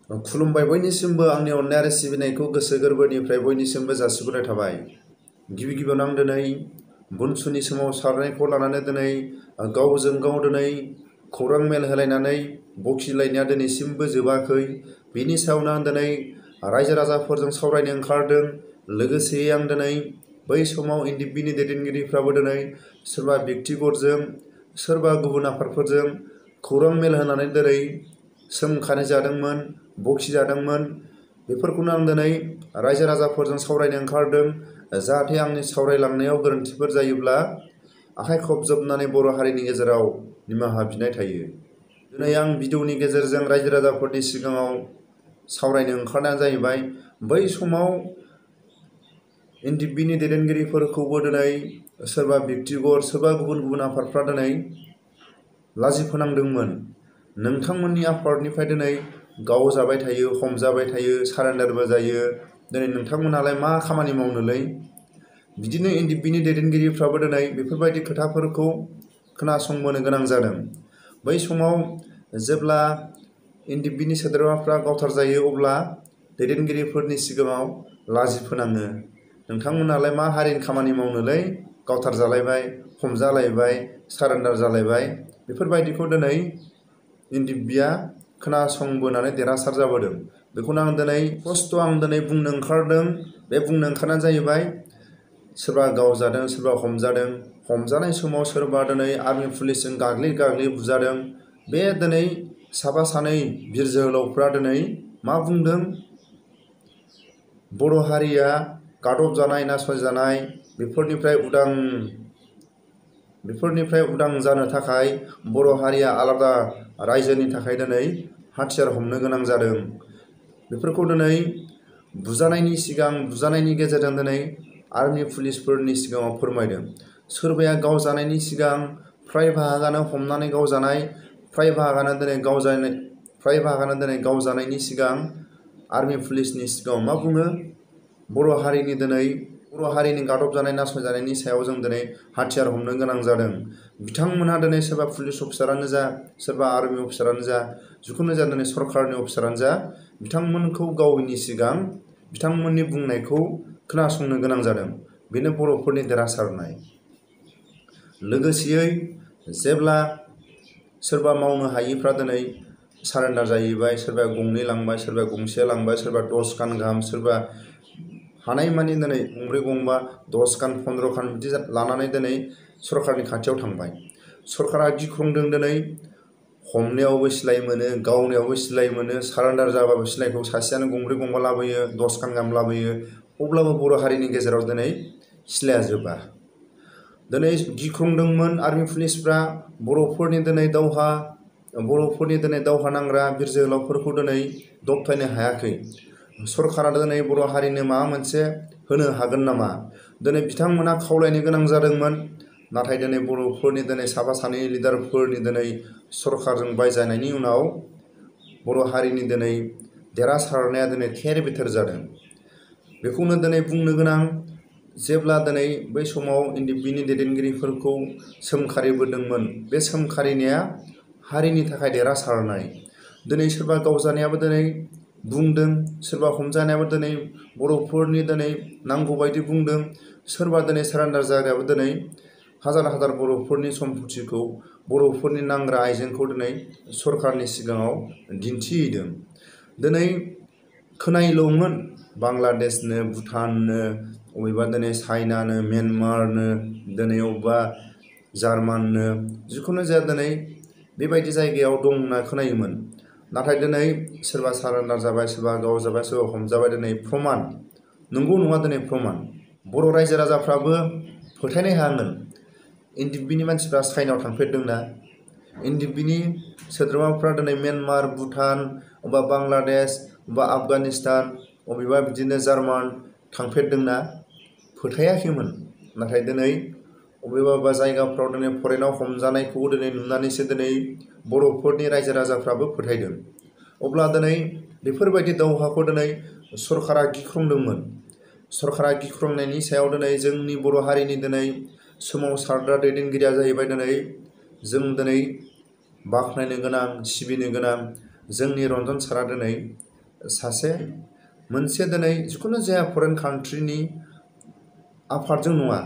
खुलुमबाय बयनिसिमबो आंनि अननाय आरो सिबिनायखौ गोसो गोरबोनिफ्राय बयनिसिमबो जासिहरनाय थाबाय। गिबि गिबियावनो आं दिनै बुनसुनि सोमावसारनायखौ लानानै दिनै गावजों गाव दिनै खौरां मेल होलायनानै बखिलायनाया दिनैसिमबो जोबाखै। बेनि सायावनो आं दिनै रायजो राजाफोरजों सावरायनो ओंखारदों। लोगोसे आं दिनै बै समाव एनडिएफबिनि दैदेनगिरिफ्राबो दिनै सोरबा व्यक्तिगतजों सोरबा गुबुन आफादफोरजों खौरां मेल होनानै दिनै सोंखानाय जादोंमोन, बखिजादोंमोन। बेफोरखौनो आं दिनै रायजो राजाफोरजों सावरायनो ओंखारदों। जाहाथे आंनि सावरायलांनायाव गोरोन्थिफोर जायोब्ला आखाइ खबजबनानै बर' हारिनि गेजेराव निमाहा बिनाय थायो। दिनै आं भिडिअनि गेजेरजों रायजो राजाफोरनि सिगाङाव सावरायनो ओंखारनाया जाहैबाय बै समाव एनडिएफबिनि दैदेनगिरिफोरखौबो दिनै सोरबा व्यक्तिगत सोरबा गुबुन गुबुन आफादफ्रा दिनै लाजि फोनांदोंमोन। नोंथांमोननि आफादनिफ्राय दिनै गावजाबाय थायो, हमजाबाय थायो, सारेन्डारबो जायो। दिनै नोंथांमोनालाय मा खामानि मावनोलै? बिदिनो एनडिएफबिनि दैदेनगिरिफ्राबो दिनै बेफोरबायदि खोथाफोरखौ खोनासंबोनो गोनां जादों। बै समाव जेब्ला एनडिएफबिनि सोद्रोमाफ्रा गावथार जायो अब्ला दैदेनगिरिफोरनि सिगाङाव लाजि फोनाङो। नोंथांमोनालाय मा हारिनि खामानि मावनोलै? गावथार जालायबाय, हमजालायबाय, सारेन्डार जालायबाय। बेफोरबायदिखौ दिनै एनडिएफबिया खोनासंबोनानै देरहासार जाबोदों। बेखौनो आं दिनै बुंनो ओंखारदों। बे बुंनो ओंखारनाया जाहैबाय सोरबा गावजादों, सोरबा हमजादों। हमजानाय समाव सोरबा दिनै आर्मि पुलिसजों गाग्लि गाग्लि बुजादों। बे दिनै साफा सानै बिर जोहोलावफ्रा दिनै मा बुंदों? बर' हारिया गादबजानाय, नासयजानाय बेफोरनिफ्राय उदां जानो थाखाय बर' हारिया आलादा रायजोनि थाखाय दिनै हाथियार हमनो गोनां जादों। बेफोरखौ दिनै बुजानायनि गेजेरजों दिनै आर्मि पुलिसफोरनि सिगाङाव फोरमायदों। सोरबाया गावजानायनि सिगां फ्राय बाहागानो हमनानै गावजानाय, फ्राय बाहागानो दिनै गावजानायनि सिगां आर्मि पुलिसनि सिगाङाव मा बुङो? बर' हारिनि गादबजानाय, नासयजानायनि सायाव जों दिनै हाथियार हमनो गोनां जादों। बिथांमोनहा दिनै सोरबा पुलिस अफिसारानो जा, सोरबा आर्मि अफिसारानो जा, जिखुनु जा दिनै सरकारनि अफिसारानो जा, बिथांमोनखौ गावैनि सिगां बिथांमोननि बुंनायखौ खोनासंनो गोनां जादों। बेनो बर'फोरनि देरहासारनाय। लोगोसेयै जेब्ला सोरबा मावनो हायिफ्रा दिनै सारेन्डार जाहैबाय, सोरबा गंनै लांबाय, सोरबा गंसे लांबाय, सोरबा 10 खान गाहाम, सोरबा हानायमानि दिनै गंब्रै गंबा 10 खान 15 खान बिदि लानानै दिनै सरकारनि खाथियाव थांबाय। सरकारा गिख्रंदों दिनै हमनायावबो सिलाइ मोनो, गावनायावबो सिलाइ मोनो, सारेन्डार जाबाबो सिलाइखौ सासेयानो गंब्रै गंबा लाबोयो, 10 खान गाहाम लाबोयो। अब्लाबो बर' हारिनि गेजेराव दिनै सिलाया जोबा। दिनै गिख्रंदोंमोन आर्मि पुलिसफ्रा बर'फोरनि दिनै दावहा नांग्रा बिर जोहोलावफोरखौ दिनै दबथायनो हायाखै। सरकारा दिनै बर' हारिनो माबा मोनसे होनो हागोन नामा? दिनै बिथांमोना खावलायनो गोनां जादोंमोन। नाथाय दिनै बर'फोरनि दिनै साफा सानै लिडारफोरनि दिनै सरकारजों बायजानायनि उनाव बर' हारिनि दिनै देरहासारनाया दिनै थेर बेथेर जादों। बेखौनो दिनै बुंनो गोनां, जेब्ला दिनै बै समाव एनडिएफबिनि दैदेनगिरिफोरखौ सोमखारिबोदोंमोन, बे सोमखारिनाया हारिनि थाखाय देरहासारनाय। दिनै सोरबा गावजानायाबो दिनै बुंदों, सोरबा हमजानायाबो दिनै बर'फोरनि दिनै नांगौबायदि बुंदों, सोरबा दिनै सारेन्डार जाग्रायाबो दिनै हाजार हाजार बर'फोरनि सम्पथिखौ, बर'फोरनि नांग्रा आइजेंखौ दिनै सरकारनि सिगाङाव दिन्थिहैदों। दिनै खोनायोल'मोन बांलादेशनो, भुटाननो, अबेबा दिनै चाइनानो, म्यानमारनो, दिनै अबेबा जार्माननो, जिखुनु जाया दिनै बेबायदि जायगायाव दं होनना खोनायोमोन। नाथाय दिनै सोरबा सारेन्डार जाबाय, सोरबा गावजाबाय, सोरबा हमजाबाय, दिनै प्रमान नंगौ नङा दिनै प्रमान। बर' रायजो राजाफ्राबो फोथायनो हायामोन। एनडिएफबिनि मानसिफ्रा चाइनायाव थांफेरदोंना? एनडिएफबिनि सोद्रोमाफ्रा दिनै म्यानमार, भुटान, अबेबा बांलादेश, अबेबा आफगानिस्तान, अबेबा बिदिनो जार्मान थांफेरदोंना? फोथायाखैमोन। नाथाय दिनै अबेबा जायगाफ्राव दिनै फरेनाव हमजानायखौ दिनै नुनानैसो दिनै बर'फोरनि रायजो राजाफ्राबो फोथायदों। अब्ला दिनै बेफोरबायदि दावहाखौ दिनै सरकारा गिख्रंदोंमोन। सरकारा गिख्रंनायनि सायाव दिनै जोंनि बर' हारिनि दिनै सोमावसारग्रा दैदेनगिरिया जाहैबाय जों दिनै बाख्नायनो गोनां, सिबिनो गोनां जोंनि रन्जन सारा दिनै सासे मोनसे दिनै जिखुनु जाया फरेन कान्ट्रिनि आफादजों नङा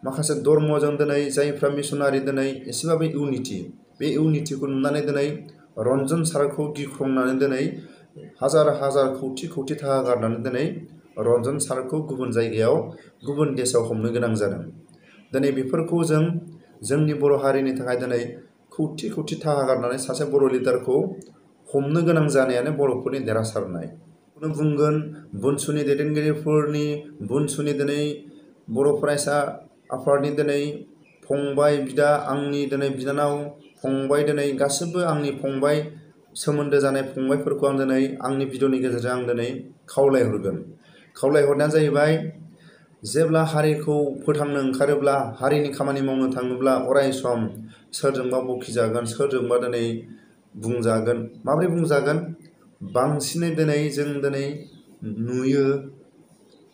माखासे धर्मजों दिनै जायफ्रा मिसनारि दिनै एसेबाबो इउनिटि बे इउनिटिखौ नुनानै दिनै रन्जन सारखौ गिख्रंनानै दिनै हाजार हाजार कौटि कौटि थाखा गारनानै दिनै रन्जन सारखौ गुबुन जायगायाव गुबुन देशाव हमनो गोनां जादों। दिनै बेफोरखौ जों जोंनि बर' हारिनि थाखाय दिनै कौटि कौटि थाखा गारनानै सासे बर' लिडारखौ हमनो गोनां जानायानो बर'फोरनि देरहासारनाय। बेखौनो बुंगोन बुनसुनि दैदेनगिरिफोरनि बुनसुनि दिनै बर' फरायसा आफादनि दिनै फंबाय बिदा आंनि दिनै बिनानाव फंबाय दिनै गासिबो आंनि फंबाय सोमोन्दो जानाय फंबायफोरखौ आं दिनै आंनि भिडिअनि गेजेरजों आं दिनै खावलायहरगोन। खावलायहरनाया जाहैबाय जेब्ला हारिखौ फोथांनो ओंखारोब्ला हारिनि खामानि मावनो थाङोब्ला अराय सम सोरजोंबा बखिजागोन सोरजोंबा दिनै बुंजागोन। माबोरै बुंजागोन? बांसिनै दिनै जों दिनै नुयो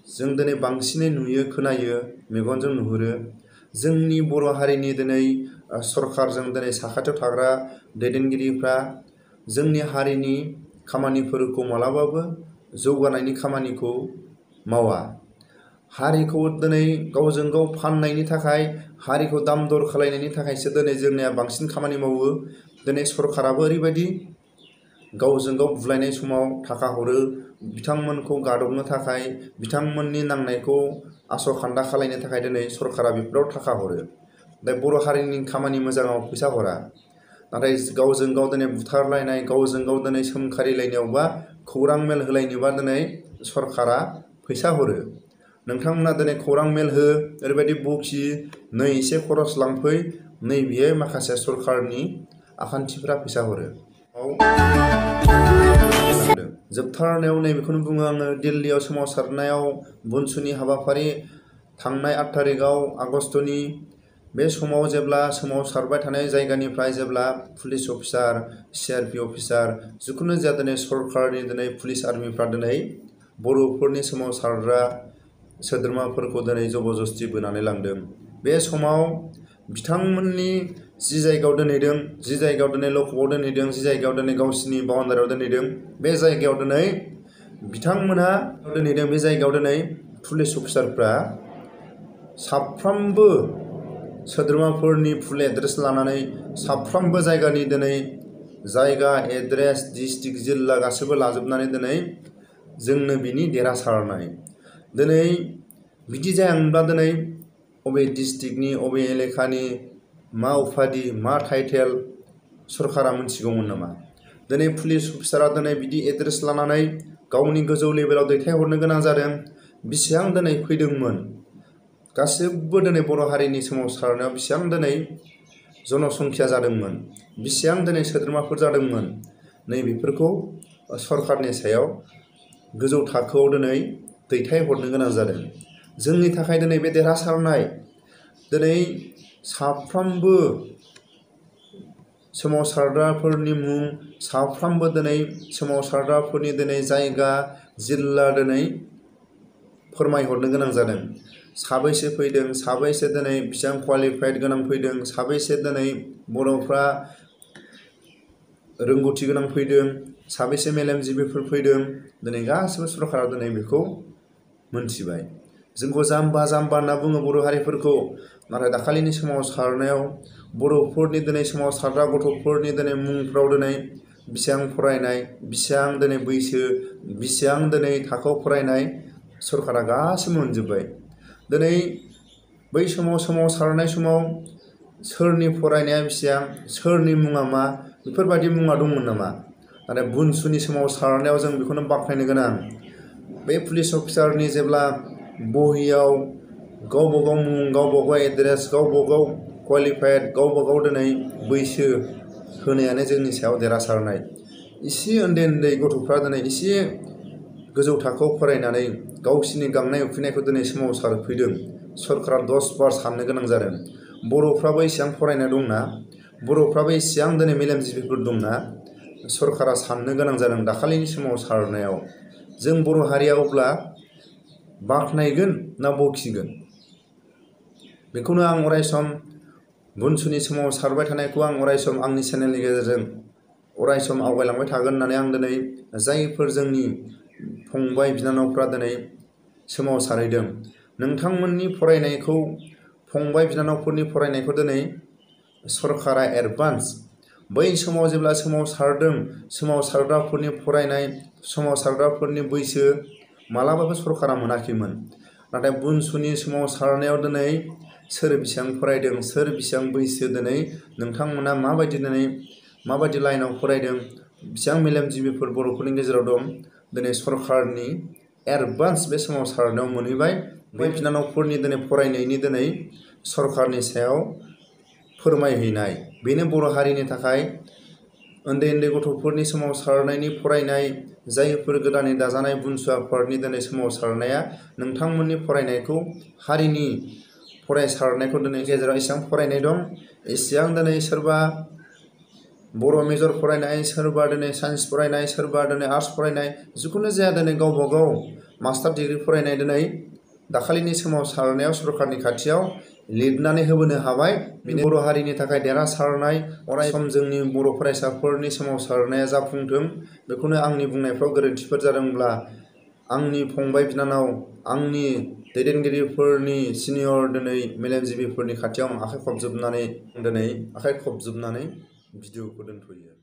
जों दिनै बांसिनै नुयो खोनायो मेगनजों नुहुरो जोंनि बर' हारिनि दिनै सरकारजों दिनै साखाथियाव थाग्रा दैदेनगिरिफ्रा जोंनि हारिनि खामानिफोरखौ मालाबाबो जौगानायनि खामानिखौ मावा। हारिखौ दिनै गावजों गाव फाननायनि थाखाय हारिखौ दाम दर खालायनायनि थाखायसो दिनै जोंनिया बांसिन खामानि मावो। दिनै सरकाराबो ओरैबायदि गावजों गाव बुलायनाय समाव थाखा हरो बिथांमोनखौ गादबनो थाखाय बिथांमोननि नांनायखौ आसखान्दा खालायनो थाखाय दिनै सरकारा बेफोराव थाखा हरो। दा बर' हारिनि खामानि मोजाङाव फैसा हरा नाथाय गावजों गाव दिनै बुथारलायनाय गावजों गाव दिनै सोंखारिलायनायावबा खौरां मेल होलायनोबा दिनै सरकारा फैसा हरो। नोंथांमोना दिनै खौरां मेल हो ओरैबायदि बखि नै एसे खरस लांफै नै बियो माखासे सरकारनि आखान्थिफ्रा फैसा हरो। जोबथारनायाव नैबेखौनो बुङो आङो दिल्लीयाव सोमावसारनायाव बुनसुनि हाबाफारि थांनाय 8 तारिखआव आगष्टनि बे समाव जेब्ला सोमावसारबाय थानाय जायगानिफ्राय जेब्ला पुलिस अफिसार CRP अफिसार जिखुनु जाया दिनै सरकारनि दिनै पुलिस आर्मिफ्रा दिनै बर'फोरनि सोमावसारग्रा सोद्रोमाफोरखौ दिनै जबरदस्ति बोनानै लांदों। बे समाव बिथांमोननि जि जायगायाव दोनहैदों जि जायगायाव दिनै लकआपआव दोनहैदों जि जायगायाव दिनै गावसिनि बाउन्डारियाव दोनहैदों बे जायगायाव दिनै बिथांमोनहा दोनहैदों बे जायगायाव दिनै पुलिस अफिसारफ्रा साफ्रोमबो सोद्रोमाफोरनि फुल एड्रेस लानानै साफ्रोमबो जायगानि दिनै जायगा एड्रेस डिस्ट्रिक्ट जिल्ला गासैबो लाजोबनानै दिनै जोंनो बिनि देरहासारनाय दिनै बिदि जायामोनब्ला दिनै अबे डिस्ट्रिक्टनि अबे एलेखानि मा उपाधि मा टाइटेल सरकारा मिथिगौमोन नामा? दिनै पुलिस अफिसारा दिनै बिदि एड्रेस लानानै गावनि गोजौ लेभेलाव दैथायहरनो गोनां जादों। बेसेबां दिनै फैदोंमोन गासिबो दिनै बर' हारिनि सोमावसारनायाव बेसेबां दिनै जनसंख्या जादोंमोन बेसेबां दिनै सोद्रोमाफोर जादोंमोन नैबेफोरखौ सरकारनि सायाव गोजौ थाखोआव दिनै दैथायहरनो गोनां जादों। जोंनि थाखाय दिनै बे देरहासारनाय दिनै साफ्रोमबो सोमावसारग्राफोरनि मुं साफ्रोमबो दिनै सोमावसारग्राफोरनि दिनै जायगा जिल्ला दिनै फोरमायहरनो गोनां जादों। साबैसे फैदों साबैसे दिनै बेसेबां क्वालिफाइड गोनां फैदों साबैसे दिनै बर'फ्रा रोंगौथि गोनां फैदों साबैसे मेलेमजिबिफोर फैदों दिनै गासिबो सरकारा दिनै बेखौ मोनथिबाय। जोंखौ जाम्बा जाम्बा होनना बुङो बर' हारिफोरखौ नाथाय दाखालिनि सोमावसारनायाव बर'फोरनि दिनै सोमावसारग्रा गथ'फोरनि दिनै मुंफ्राव दिनै बेसेबां फरायनाय बेसेबां दिनै बैसो बेसेबां दिनै थाखोआव फरायनाय सरकारा गासिबो मोनजोब्बाय। दिनै बै समाव सोमावसारनाय समाव सोरनि फरायनाया बेसेबां सोरनि मुङा मा बेफोरबायदि मुङा दंमोन नामा? नाथाय बुनसुनि सोमावसारनायाव जों बेखौनो बाख्नायनो गोनां बे पुलिस अफिसारनि जेब्ला बहियाव गावबागाव मुं गावबागाव एड्रेस गावबागाव क्वालिफाइड गावबागाव दिनै बैसो होनायानो जोंनि सायाव देरहासारनाय। एसे उन्दै उन्दै गथ'फ्रा दिनै एसे गोजौ थाखोआव फरायनानै गावसिनि गांनाय उखैनायखौ दिनै सोमावसारफैदों। सरकारा 10 बार साननो गोनां जादों। बर'फ्राबो एसेबां फरायनाय दंना बर'फ्राबो एसेबां दिनै मेलेमजिबिफोर दंना सरकारा साननो गोनां जादों दाखालिनि सोमावसारनायाव। जों बर' हारिया अब्ला बाख्नायगोन ना बखिगोन? बेखौनो आं अरायसम बुनसुनि सोमावसारबाय थानायखौ आं अरायसम आंनि चेनेलनि गेजेरजों अरायसम आवगायलांबाय थागोन होननानै आं दिनै जायफोर जोंनि फंबाय बिनानावफ्रा दिनै सोमावसारहैदों, नोंथांमोननि फरायनायखौ, फंबाय बिनानावफोरनि फरायनायखौ दिनै सरकारा एडभान्स बै समाव जेब्ला सोमावसारदों, सोमावसारग्राफोरनि फरायनाय, सोमावसारग्राफोरनि बैसो मालाबाबो सरकारा मोनाखैमोन। नाथाय बुनसुनि सोमावसारनायाव दिनै सोर बेसेबां फरायदों, सोर बेसेबां बैसो, दिनै नोंथांमोना माबायदि लाइनाव फरायदों, बेसेबां मेलेमजिबिफोर बर'फोरनि गेजेराव दं, दिनै सरकारनि एडभान्स बे सोमावसारनायाव मोनहैबाय। बै बिनानावफोरनि दिनै फरायनायनि दिनै सरकारनि सायाव फोरमायहैनाय, बेनो बर' हारिनि थाखाय उन्दै उन्दै गथ'फोरनि सोमावसारनायनि फरायनाय, जायफोर गोदानै दाजानाय बुनसु आफादनि दिनै सोमावसारनाया नोंथांमोननि फरायनायखौ, हारिनि फरायसारनायखौ दिनै गेजेराव एसेबां फरायनाय दं, एसेबां दिनै सोरबा बर' मेजर फरायनाय, सोरबा दिनै साइन्स फरायनाय, सोरबा दिनै आर्ट्स फरायनाय, जिखुनु जाया दिनै गावबा गाव मास्टार डिग्रि फरायनाय दिनै दाखालिनि सोमावसारनायाव सरकारनि खाथियाव लिरनानै होबोनो हाबाय। बेनो बर' हारिनि थाखाय देरहासारनाय। अरायसम जोंनि बर' फरायसाफोरनि सोमावसारनाया जाफुंथों। बेखौनो आंनि बुंनायफ्राव गोरोन्थिफोर जादोंब्ला आंनि फंबाय बिनानाव, आंनि दैदेनगिरिफोरनि सिनियर दिनै मेलेमजिबिफोरनि खाथियाव आं आखाइ खबजोबनानै भिडिअखौ दोनथ'यो।